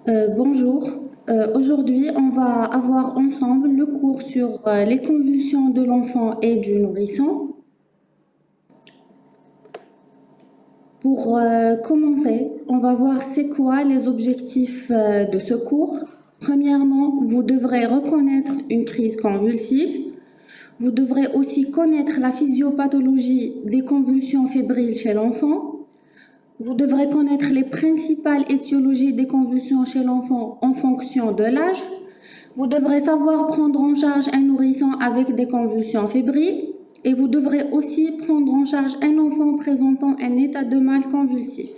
Bonjour. Aujourd'hui, on va avoir ensemble le cours sur les convulsions de l'enfant et du nourrisson. Pour commencer, on va voir c'est quoi les objectifs de ce cours. Premièrement, vous devrez reconnaître une crise convulsive. Vous devrez aussi connaître la physiopathologie des convulsions fébriles chez l'enfant. Vous devrez connaître les principales étiologies des convulsions chez l'enfant en fonction de l'âge. Vous devrez savoir prendre en charge un nourrisson avec des convulsions fébriles et vous devrez aussi prendre en charge un enfant présentant un état de mal convulsif.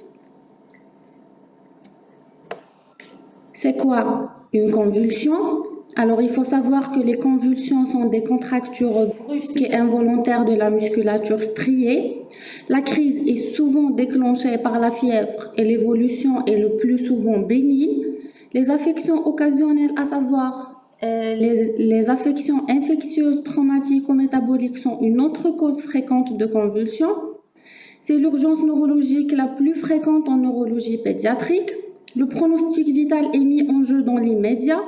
C'est quoi une convulsion? Alors, il faut savoir que les convulsions sont des contractures brusques et involontaires de la musculature striée. La crise est souvent déclenchée par la fièvre et l'évolution est le plus souvent bénigne. Les affections occasionnelles, à savoir les affections infectieuses, traumatiques ou métaboliques, sont une autre cause fréquente de convulsions. C'est l'urgence neurologique la plus fréquente en neurologie pédiatrique. Le pronostic vital est mis en jeu dans l'immédiat.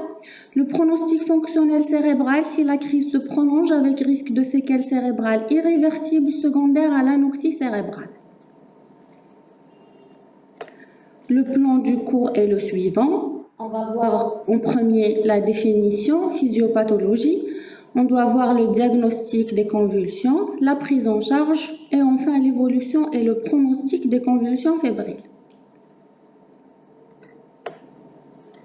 Le pronostic fonctionnel cérébral si la crise se prolonge avec risque de séquelles cérébrales irréversibles secondaires à l'anoxie cérébrale. Le plan du cours est le suivant. On va voir en premier la définition, physiopathologie. On doit voir le diagnostic des convulsions, la prise en charge et enfin l'évolution et le pronostic des convulsions fébriles.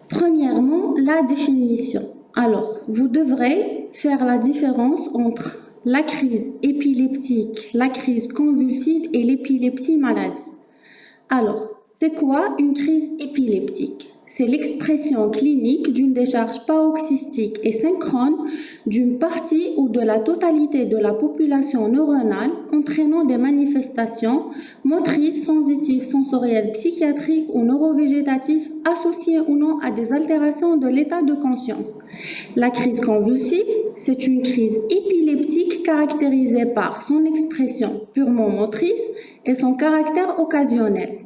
Premièrement, la définition. Alors, vous devrez faire la différence entre la crise épileptique, la crise convulsive et l'épilepsie maladie. Alors, c'est quoi une crise épileptique? C'est l'expression clinique d'une décharge paroxystique et synchrone d'une partie ou de la totalité de la population neuronale entraînant des manifestations motrices, sensitives, sensorielles, psychiatriques ou neurovégétatives associées ou non à des altérations de l'état de conscience. La crise convulsive, c'est une crise épileptique caractérisée par son expression purement motrice et son caractère occasionnel.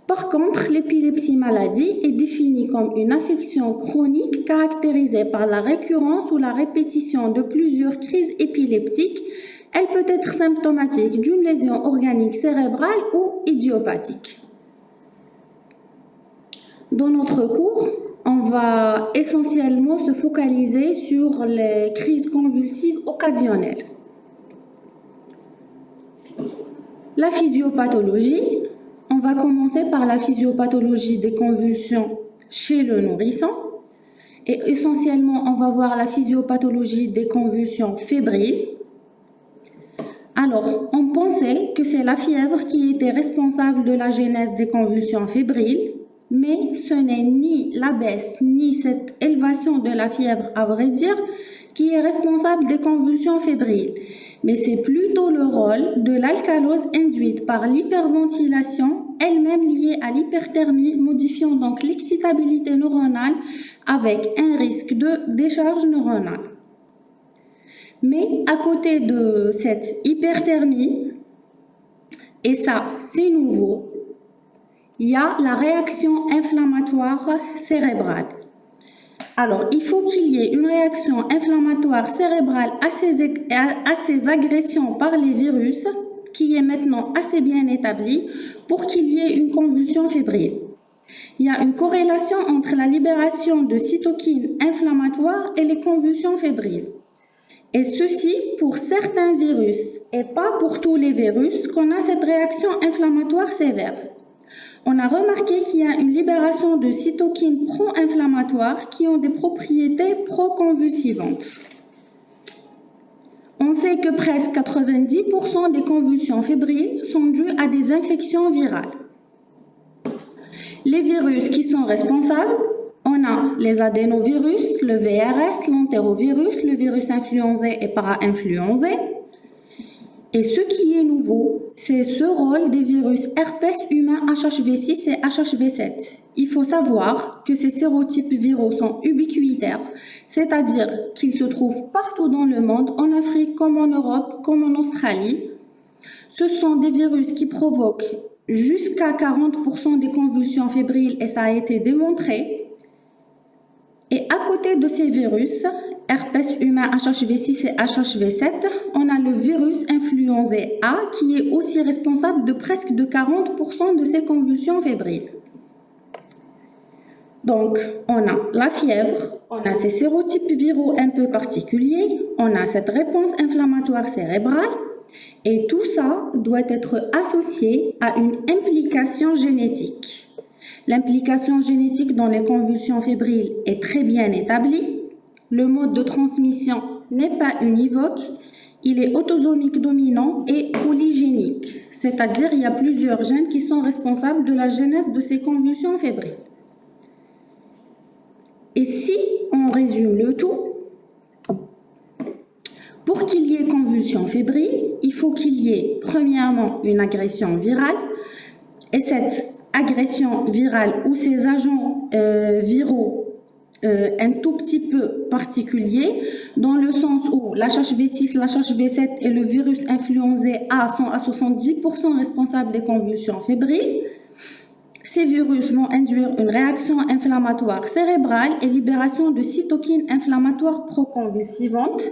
Par contre, l'épilepsie maladie est définie comme une affection chronique caractérisée par la récurrence ou la répétition de plusieurs crises épileptiques. Elle peut être symptomatique d'une lésion organique cérébrale ou idiopathique. Dans notre cours, on va essentiellement se focaliser sur les crises convulsives occasionnelles. La physiopathologie. On va commencer par la physiopathologie des convulsions chez le nourrisson. Et essentiellement, on va voir la physiopathologie des convulsions fébriles. Alors, on pensait que c'est la fièvre qui était responsable de la genèse des convulsions fébriles, mais ce n'est ni la baisse ni cette élévation de la fièvre, à vrai dire, qui est responsable des convulsions fébriles. Mais c'est plutôt le rôle de l'alcalose induite par l'hyperventilation, elle-même liée à l'hyperthermie, modifiant donc l'excitabilité neuronale avec un risque de décharge neuronale. Mais à côté de cette hyperthermie, et ça c'est nouveau, il y a la réaction inflammatoire cérébrale. Alors, il faut qu'il y ait une réaction inflammatoire cérébrale à ces agressions par les virus, qui est maintenant assez bien établie, pour qu'il y ait une convulsion fébrile. Il y a une corrélation entre la libération de cytokines inflammatoires et les convulsions fébriles. Et ceci pour certains virus, et pas pour tous les virus, qu'on a cette réaction inflammatoire sévère. On a remarqué qu'il y a une libération de cytokines pro-inflammatoires qui ont des propriétés pro-convulsivantes. On sait que presque 90% des convulsions fébriles sont dues à des infections virales. Les virus qui sont responsables, on a les adénovirus, le VRS, l'entérovirus, le virus influenzé et para-influenzé. Et ce qui est nouveau, c'est ce rôle des virus herpès humain HHV6 et HHV7. Il faut savoir que ces sérotypes viraux sont ubiquitaires, c'est-à-dire qu'ils se trouvent partout dans le monde, en Afrique comme en Europe, comme en Australie. Ce sont des virus qui provoquent jusqu'à 40% des convulsions fébriles et ça a été démontré. Et à côté de ces virus, herpès humain HHV6 et HHV7, on a le virus influenzé A qui est aussi responsable de presque de 40% de ces convulsions fébriles. Donc, on a la fièvre, on a ces sérotypes viraux un peu particuliers, on a cette réponse inflammatoire cérébrale, et tout ça doit être associé à une implication génétique. L'implication génétique dans les convulsions fébriles est très bien établie. Le mode de transmission n'est pas univoque, il est autosomique dominant et polygénique, c'est-à-dire il y a plusieurs gènes qui sont responsables de la genèse de ces convulsions fébriles. Et si on résume le tout, pour qu'il y ait convulsion fébrile, il faut qu'il y ait premièrement une agression virale, et cette agression virale ou ces agents viraux un tout petit peu particuliers, dans le sens où l'HHV6, l'HHV7 et le virus influenzé A sont à 70% responsables des convulsions fébriles. Ces virus vont induire une réaction inflammatoire cérébrale et libération de cytokines inflammatoires proconvulsivantes,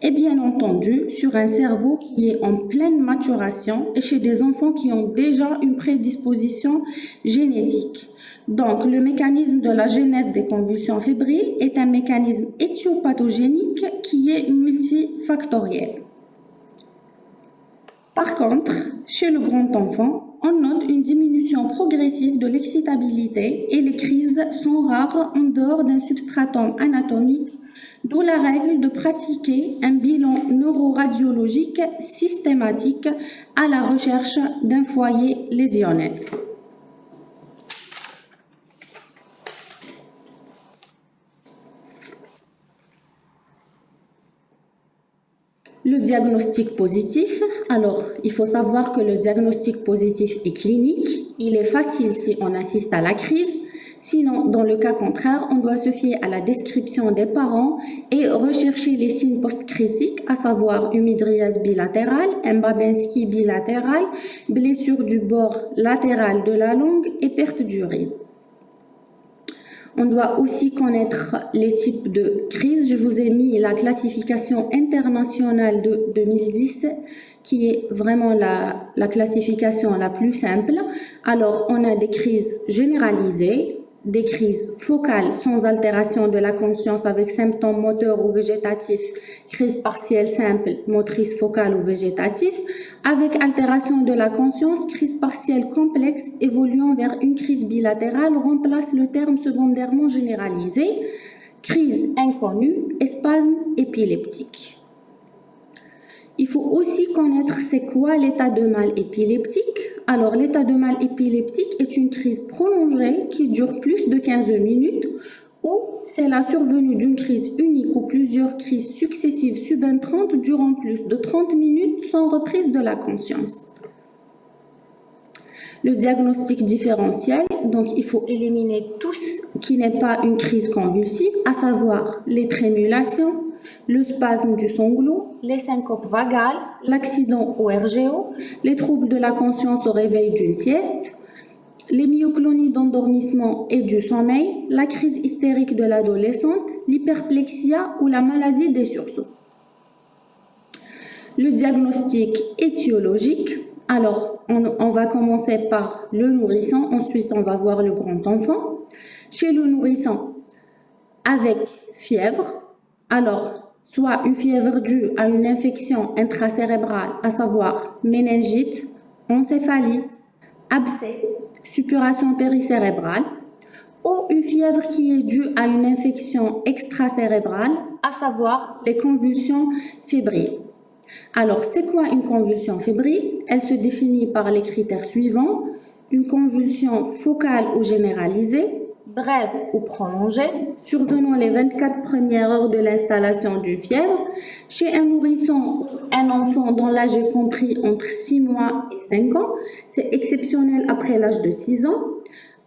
et bien entendu sur un cerveau qui est en pleine maturation et chez des enfants qui ont déjà une prédisposition génétique. Donc, le mécanisme de la genèse des convulsions fébriles est un mécanisme éthiopathogénique qui est multifactoriel. Par contre, chez le grand enfant, on note une diminution progressive de l'excitabilité et les crises sont rares en dehors d'un substratum anatomique, d'où la règle de pratiquer un bilan neuroradiologique systématique à la recherche d'un foyer lésionnel. Le diagnostic positif, alors il faut savoir que le diagnostic positif est clinique, il est facile si on assiste à la crise, sinon dans le cas contraire, on doit se fier à la description des parents et rechercher les signes post-critiques, à savoir une mydriase bilatérale, un Babinski bilatéral, blessure du bord latéral de la langue et perte d'urine. On doit aussi connaître les types de crises. Je vous ai mis la classification internationale de 2010 qui est vraiment la classification la plus simple. Alors, on a des crises généralisées, des crises focales sans altération de la conscience avec symptômes moteurs ou végétatifs, crise partielle simple, motrice focale ou végétative, avec altération de la conscience, crise partielle complexe évoluant vers une crise bilatérale remplace le terme secondairement généralisé, crise inconnue et spasme épileptique. Il faut aussi connaître c'est quoi l'état de mal épileptique. Alors, l'état de mal épileptique est une crise prolongée qui dure plus de 15 minutes ou c'est la survenue d'une crise unique ou plusieurs crises successives subentrantes durant plus de 30 minutes sans reprise de la conscience. Le diagnostic différentiel, donc il faut éliminer tout ce qui n'est pas une crise convulsive, à savoir les trémulations, le spasme du sanglot, les syncopes vagales, l'accident au RGO, les troubles de la conscience au réveil d'une sieste, les myoclonies d'endormissement et du sommeil, la crise hystérique de l'adolescente, l'hyperplexia ou la maladie des sursauts. Le diagnostic étiologique, alors on va commencer par le nourrisson, ensuite on va voir le grand enfant. Chez le nourrisson, avec fièvre, alors soit une fièvre due à une infection intracérébrale, à savoir méningite, encéphalite, abcès, suppuration péricérébrale, ou une fièvre qui est due à une infection extracérébrale, à savoir les convulsions fébriles. Alors, c'est quoi une convulsion fébrile? Elle se définit par les critères suivants. Une convulsion focale ou généralisée, brève ou prolongée, survenant les 24 premières heures de l'installation d'une fièvre, chez un nourrisson ou un enfant dont l'âge est compris entre 6 mois et 5 ans, c'est exceptionnel après l'âge de 6 ans,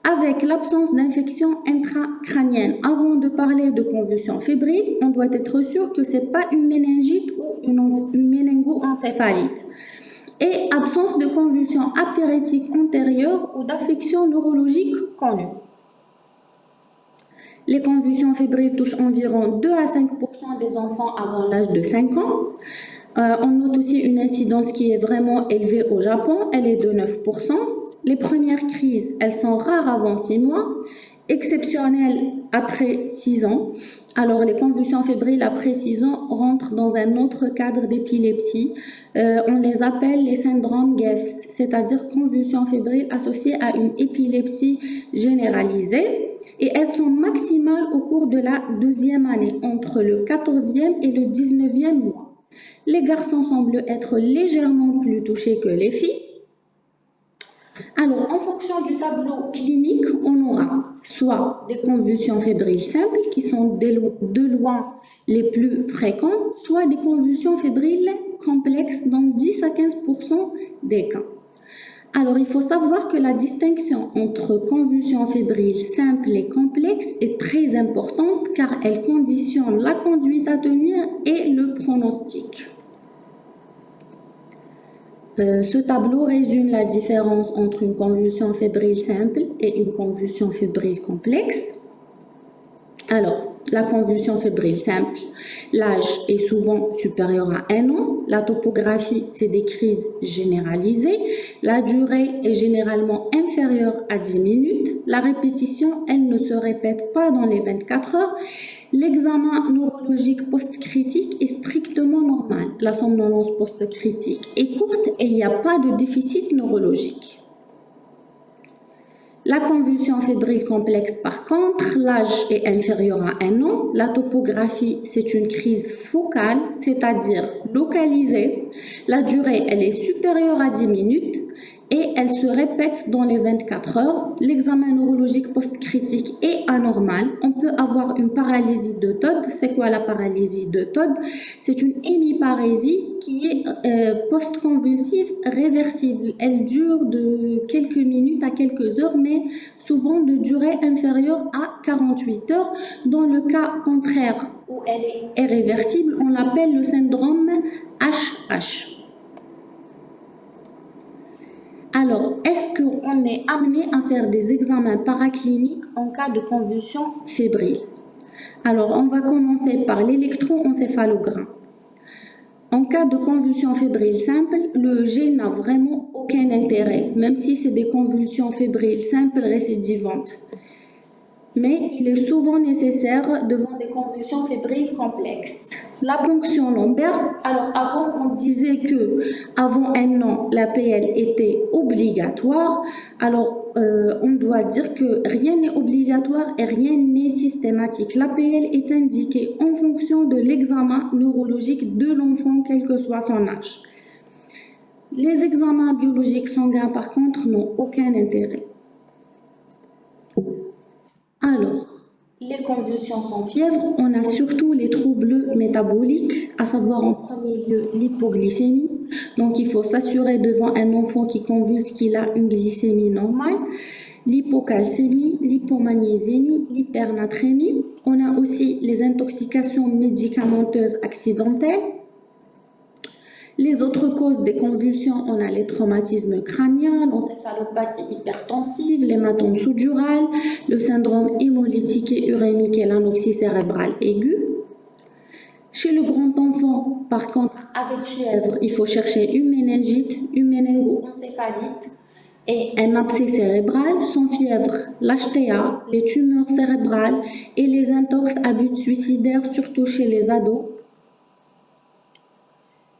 avec l'absence d'infection intracrânienne. Avant de parler de convulsion fébrile, on doit être sûr que ce n'est pas une méningite ou une méningo-encéphalite. Et absence de convulsion apéritique antérieure ou d'affection neurologique connue. Les convulsions fébriles touchent environ 2 à 5% des enfants avant l'âge de 5 ans. On note aussi une incidence qui est vraiment élevée au Japon, elle est de 9%. Les premières crises, elles sont rares avant 6 mois, exceptionnelles après 6 ans. Alors, les convulsions fébriles après 6 ans rentrent dans un autre cadre d'épilepsie. On les appelle les syndromes GEFS, c'est-à-dire convulsions fébriles associées à une épilepsie généralisée. Et elles sont maximales au cours de la 2e année, entre le 14e et le 19e mois. Les garçons semblent être légèrement plus touchés que les filles. Alors, en fonction du tableau clinique, on aura soit des convulsions fébriles simples, qui sont de loin les plus fréquentes, soit des convulsions fébriles complexes dans 10 à 15% des cas. Alors, il faut savoir que la distinction entre convulsions fébriles simples et complexes est très importante car elle conditionne la conduite à tenir et le pronostic. Ce tableau résume la différence entre une convulsion fébrile simple et une convulsion fébrile complexe. Alors, la convulsion fébrile simple, l'âge est souvent supérieur à 1 an. La topographie, c'est des crises généralisées. La durée est généralement inférieure à 10 minutes. La répétition, elle ne se répète pas dans les 24 heures. L'examen neurologique post-critique est strictement normal. La somnolence post-critique est courte et il n'y a pas de déficit neurologique. La convulsion fébrile complexe, par contre, l'âge est inférieur à 1 an. La topographie, c'est une crise focale, c'est-à-dire localisée. La durée, elle est supérieure à 10 minutes et elle se répète dans les 24 heures. L'examen neurologique post-critique est anormal. On peut avoir une paralysie de Todd. C'est quoi la paralysie de Todd? C'est une hémiparésie qui est post-convulsive réversible. Elle dure de quelques minutes à quelques heures, mais souvent de durée inférieure à 48 heures. Dans le cas contraire, où elle est irréversible, on l'appelle le syndrome HH. Alors, est-ce qu'on est amené à faire des examens paracliniques en cas de convulsion fébrile? Alors, on va commencer par l'électroencéphalogramme. En cas de convulsion fébrile simple, le EEG n'a vraiment aucun intérêt, même si c'est des convulsions fébriles simples récidivantes. Mais il est souvent nécessaire devant des convulsions fébriles complexes. La ponction lombaire, alors avant on disait que avant 1 an, l'APL était obligatoire, alors on doit dire que rien n'est obligatoire et rien n'est systématique. L'APL est indiquée en fonction de l'examen neurologique de l'enfant, quel que soit son âge. Les examens biologiques sanguins, par contre, n'ont aucun intérêt. Alors, les convulsions sans fièvre, on a surtout les troubles métaboliques, à savoir en premier lieu l'hypoglycémie. Donc, il faut s'assurer devant un enfant qui convulse qu'il a une glycémie normale. L'hypocalcémie, l'hypomagnésémie, l'hypernatrémie. On a aussi les intoxications médicamenteuses accidentelles. Les autres causes des convulsions, on a les traumatismes crâniens, l'encéphalopathie hypertensive, l'hématome sous-dural, le syndrome hémolytique et urémique et l'anoxie cérébrale aiguë. Chez le grand enfant, par contre, avec fièvre, il faut chercher une méningite, une méningo-encéphalite et un abcès cérébral. Sans fièvre, l'HTA, les tumeurs cérébrales et les intox à but suicidaire, surtout chez les ados.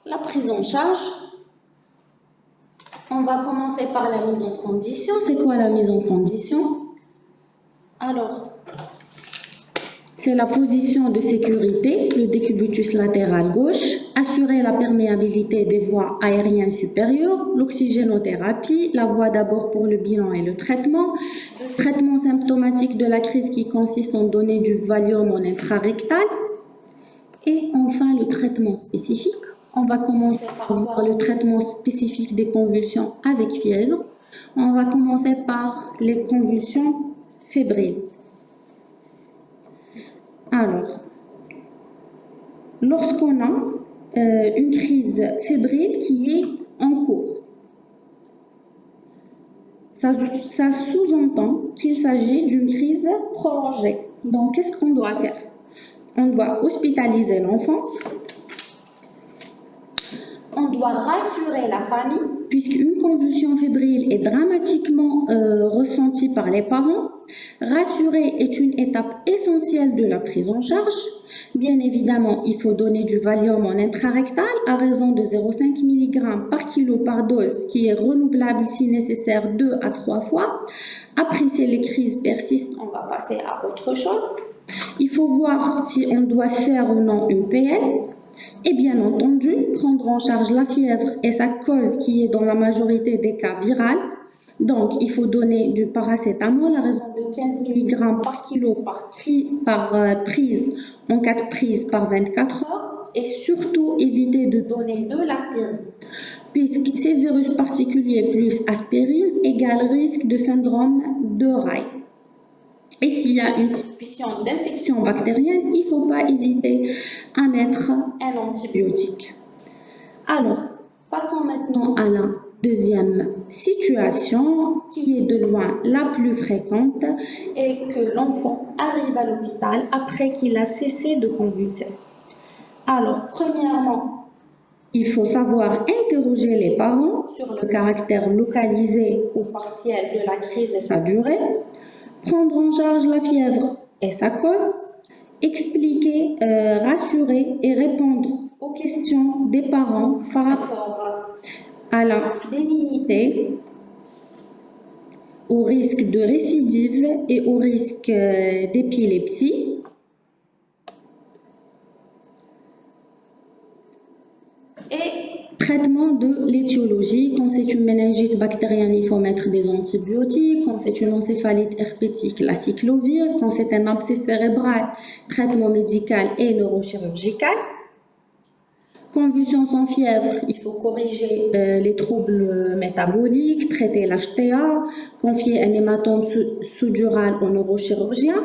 La prise en charge, on va commencer par la mise en condition. C'est quoi la mise en condition? Alors, c'est la position de sécurité, le décubitus latéral gauche, assurer la perméabilité des voies aériennes supérieures, l'oxygénothérapie, la voie d'abord pour le bilan et le traitement symptomatique de la crise qui consiste en donner du Valium en intrarectal, et enfin le traitement spécifique. On va commencer par voir le traitement spécifique des convulsions avec fièvre. On va commencer par les convulsions fébriles. Alors, lorsqu'on a une crise fébrile qui est en cours, ça sous-entend qu'il s'agit d'une crise prolongée. Donc, qu'est-ce qu'on doit faire? On doit hospitaliser l'enfant. On doit rassurer la famille, puisqu'une convulsion fébrile est dramatiquement ressentie par les parents. Rassurer est une étape essentielle de la prise en charge. Bien évidemment, il faut donner du Valium en intrarectal à raison de 0,5 mg par kilo par dose, qui est renouvelable si nécessaire 2 à 3 fois. Après, si les crises persistent, on va passer à autre chose. Il faut voir si on doit faire ou non une PL. Et bien entendu, prendre en charge la fièvre et sa cause qui est dans la majorité des cas virale. Donc, il faut donner du paracétamol à raison de 15 mg par kilo par prise en 4 prises par 24 heures. Et surtout, éviter de donner de l'aspirine, puisque ces virus particuliers plus aspirine égale risque de syndrome de Raynaud. Et s'il y a une suspicion d'infection bactérienne, il ne faut pas hésiter à mettre un antibiotique. Alors, passons maintenant à la deuxième situation, qui est de loin la plus fréquente, et que l'enfant arrive à l'hôpital après qu'il a cessé de convulser. Alors, premièrement, il faut savoir interroger les parents sur le caractère localisé ou partiel de la crise et sa durée. Prendre en charge la fièvre et sa cause, expliquer, rassurer et répondre aux questions des parents par rapport à la bénignité, au risque de récidive et au risque d'épilepsie. Et traitement de l'étiologie. Quand c'est une méningite bactérienne, il faut mettre des antibiotiques. Quand c'est une encéphalite herpétique, la cyclovir. Quand c'est un abcès cérébral, traitement médical et neurochirurgical. Convulsion sans fièvre, il faut corriger les troubles métaboliques, traiter l'HTA, confier un hématome sous-dural au neurochirurgien.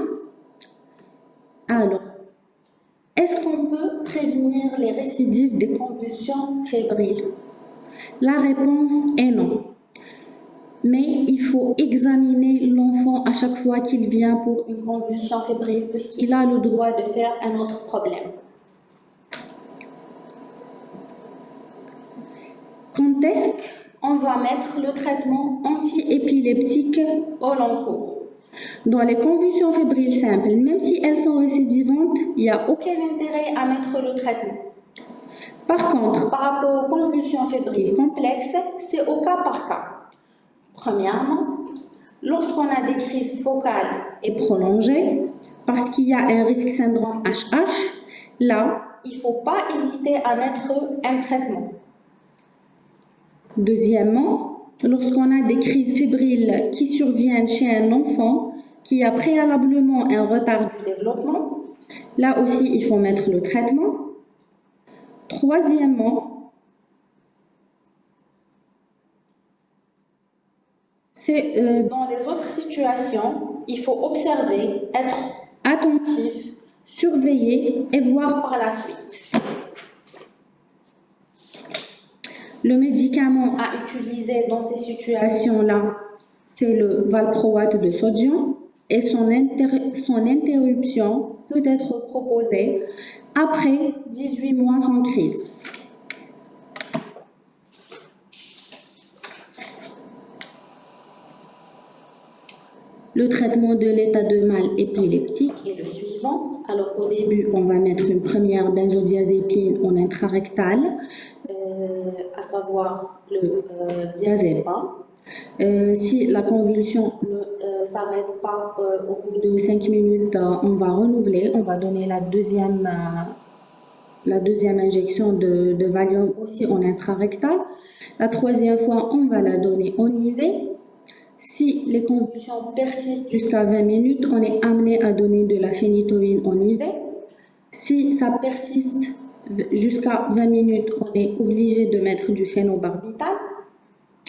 Alors, est-ce qu'on peut prévenir les récidives des convulsions fébriles? La réponse est non. Mais il faut examiner l'enfant à chaque fois qu'il vient pour une convulsion fébrile, puisqu'il a le droit de faire un autre problème. Quand est-ce qu'on va mettre le traitement antiépileptique au long cours? Dans les convulsions fébriles simples, même si elles sont récidivantes, il n'y a aucun intérêt à mettre le traitement. Par contre, par rapport aux convulsions fébriles complexes, c'est au cas par cas. Premièrement, lorsqu'on a des crises focales et prolongées, parce qu'il y a un risque syndrome HH, là, il ne faut pas hésiter à mettre un traitement. Deuxièmement, lorsqu'on a des crises fébriles qui surviennent chez un enfant qui a préalablement un retard du développement, là aussi, il faut mettre le traitement. Troisièmement, dans les autres situations, il faut observer, être attentif, surveiller et voir par la suite. Le médicament à utiliser dans ces situations-là, c'est le valproate de sodium et son interruption peut être proposée après 18 mois sans crise. Le traitement de l'état de mal épileptique est le suivant. Alors au début, on va mettre une première benzodiazépine en intrarectal, à savoir le diazépam. Si la convulsion ne s'arrête pas au bout de 5 minutes, on va renouveler, on va donner la deuxième injection de Valium aussi en intrarectal. La troisième fois, on va la donner en IV. Si les convulsions persistent jusqu'à 20 minutes, on est amené à donner de la phénitoïne en IV. Si ça persiste jusqu'à 20 minutes, on est obligé de mettre du phénobarbital.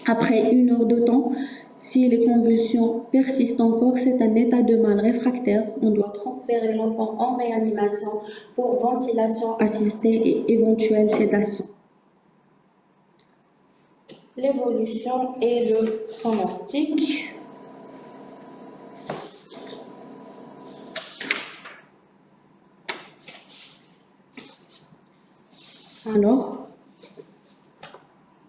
Après 1 heure de temps, si les convulsions persistent encore, c'est un état de mal réfractaire. On doit transférer l'enfant en réanimation pour ventilation assistée et éventuelle sédation. L'évolution et le pronostic. Alors,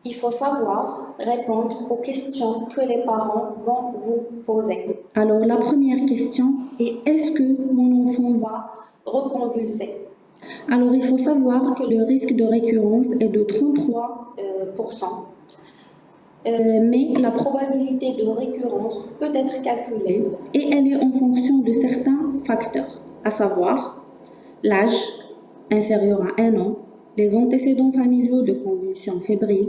il faut savoir répondre aux questions que les parents vont vous poser. Alors, la première question est: est-ce que mon enfant va reconvulser? Alors, il faut savoir que le risque de récurrence est de 33%. Mais la probabilité de récurrence peut être calculée et elle est en fonction de certains facteurs, à savoir l'âge inférieur à 1 an, les antécédents familiaux de convulsions fébriles,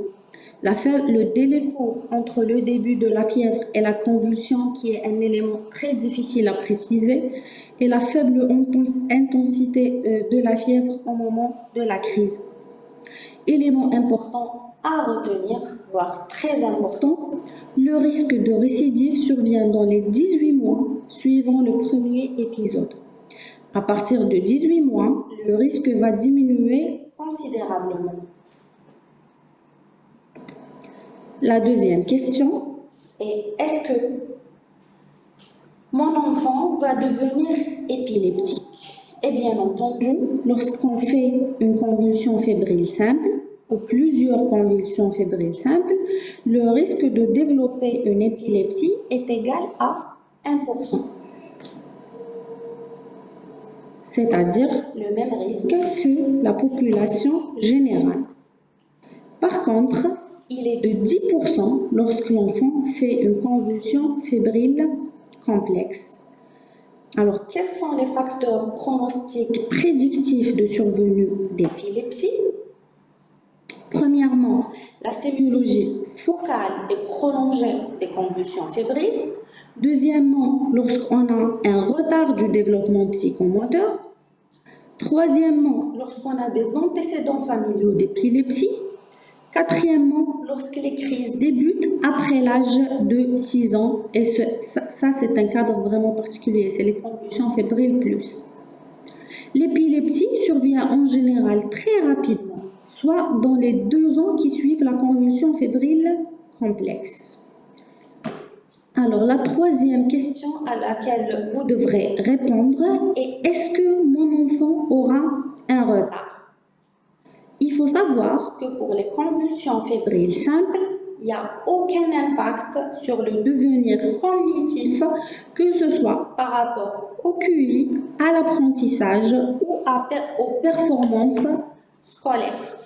le délai court entre le début de la fièvre et la convulsion, qui est un élément très difficile à préciser, et la faible intensité de la fièvre au moment de la crise. Élément important à retenir, voire très important, le risque de récidive survient dans les 18 mois suivant le premier épisode. À partir de 18 mois, le risque va diminuer considérablement. La deuxième question est: est-ce que mon enfant va devenir épileptique? Et bien entendu, lorsqu'on fait une convulsion fébrile simple ou plusieurs convulsions fébriles simples, le risque de développer une épilepsie est égal à 1%. C'est-à-dire le même risque que la population générale. Par contre, il est de 10% lorsque l'enfant fait une convulsion fébrile complexe. Alors, quels sont les facteurs pronostiques prédictifs de survenue d'épilepsie? Premièrement, la sémiologie focale et prolongée des convulsions fébriles. Deuxièmement, lorsqu'on a un retard du développement psychomoteur. Troisièmement, lorsqu'on a des antécédents familiaux d'épilepsie. Quatrièmement, lorsque les crises débutent après l'âge de 6 ans, et ça c'est un cadre vraiment particulier, c'est les convulsions fébriles plus. L'épilepsie survient en général très rapidement, soit dans les 2 ans qui suivent la convulsion fébrile complexe. Alors, la troisième question à laquelle vous devrez répondre est: est-ce que mon enfant aura un retard? Il faut savoir que pour les convulsions fébriles simples, il n'y a aucun impact sur le devenir cognitif, que ce soit par rapport au QI, à l'apprentissage ou aux performances scolaires.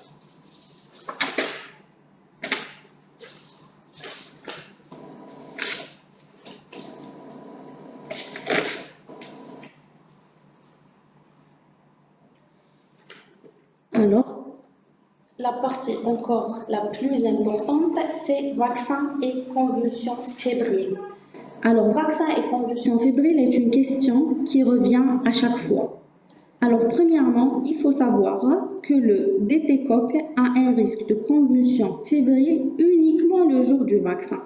Alors, la partie encore la plus importante, c'est vaccins et convulsions fébriles. Alors, vaccins et convulsions fébriles est une question qui revient à chaque fois. Alors, premièrement, il faut savoir que le DT-Coq a un risque de convulsion fébrile uniquement le jour du vaccin.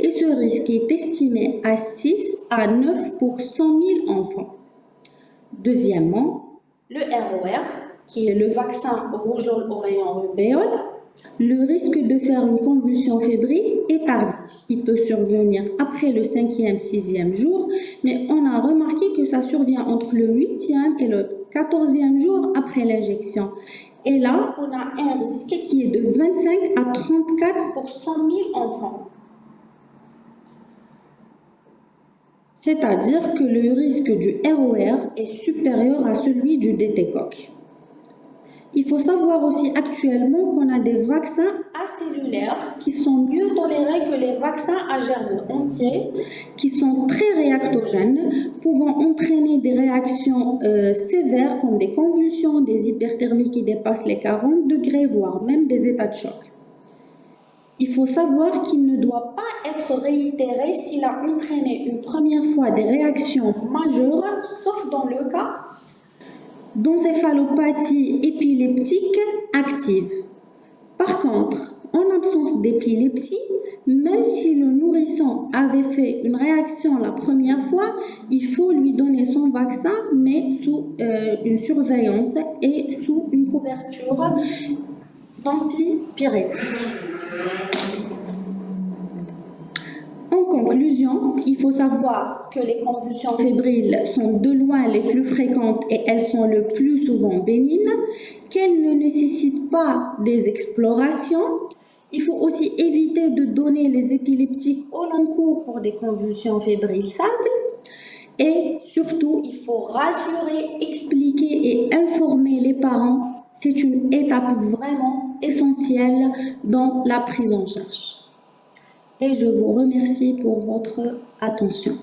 Et ce risque est estimé à 6 à 9 pour 100 000 enfants. Deuxièmement, le ROR, qui est le vaccin rougeole, oreillon, rubéole, le risque de faire une convulsion fébrile est tardif. Il peut survenir après le 5e, 6e jour, mais on a remarqué que ça survient entre le 8e et le 14e jour après l'injection. Et là, on a un risque qui est de 25 à 34 pour 100 000 enfants. C'est-à-dire que le risque du ROR est supérieur à celui du DT-Coq. Il faut savoir aussi actuellement qu'on a des vaccins acellulaires qui sont mieux tolérés que les vaccins à germes entiers, qui sont très réactogènes, pouvant entraîner des réactions sévères comme des convulsions, des hyperthermies qui dépassent les 40 degrés, voire même des états de choc. Il faut savoir qu'il ne doit pas être réitéré s'il a entraîné une première fois des réactions majeures, sauf dans le cas d'encéphalopathie épileptique active. Par contre, en absence d'épilepsie, même si le nourrisson avait fait une réaction la première fois, il faut lui donner son vaccin, mais sous une surveillance et sous une couverture d'antipyrétique. En conclusion, il faut savoir que les convulsions fébriles sont de loin les plus fréquentes et elles sont le plus souvent bénignes, qu'elles ne nécessitent pas des explorations. Il faut aussi éviter de donner les épileptiques au long cours pour des convulsions fébriles simples. Et surtout, il faut rassurer, expliquer et informer les parents. C'est une étape vraiment essentielle dans la prise en charge. Et je vous remercie pour votre attention.